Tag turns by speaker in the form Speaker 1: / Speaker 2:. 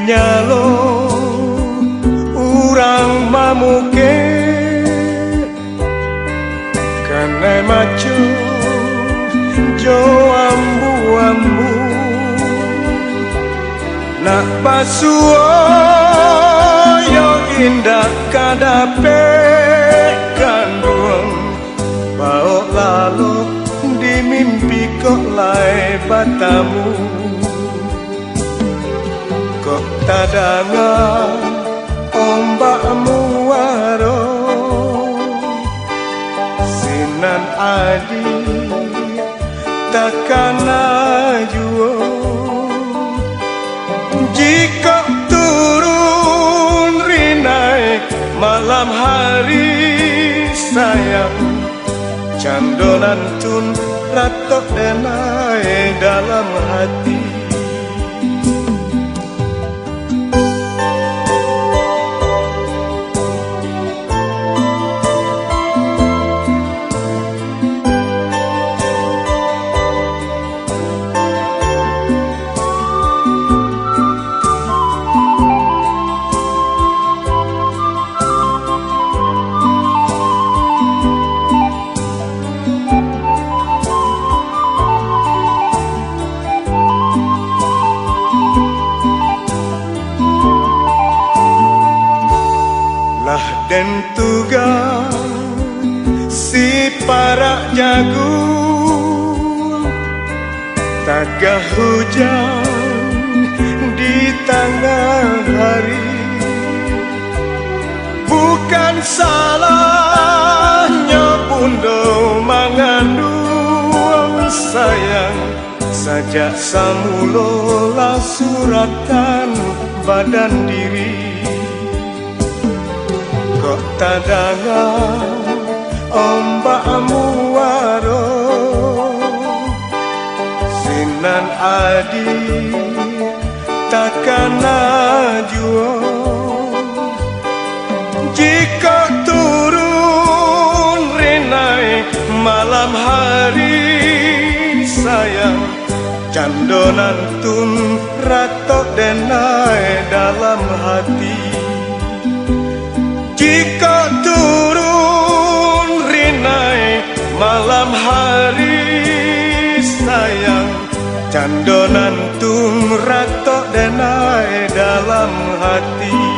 Speaker 1: Nyalo urang mamuke kene macu jo ambu-ambu nak pasuo yo indah kadape kanduang bau lalu di mimpi kok lai batamu kok tadangan ombakmu waro sinan adi takkan ajuo jika turun rinai malam hari sayang candonan tun ratok denai dalam hati. Dan tugas si para jagung tagah hujan di tengah hari bukan salahnya bundo mengandung sayang sajak samulola suratan badan diri kok tadangan ombakmu waro sinan adi takkan ajuo jika turun rinai malam hari sayang candonan tun ratok denai dalam hati. Jika turun rinai malam hari sayang candonan tun ratok denai dalam hati.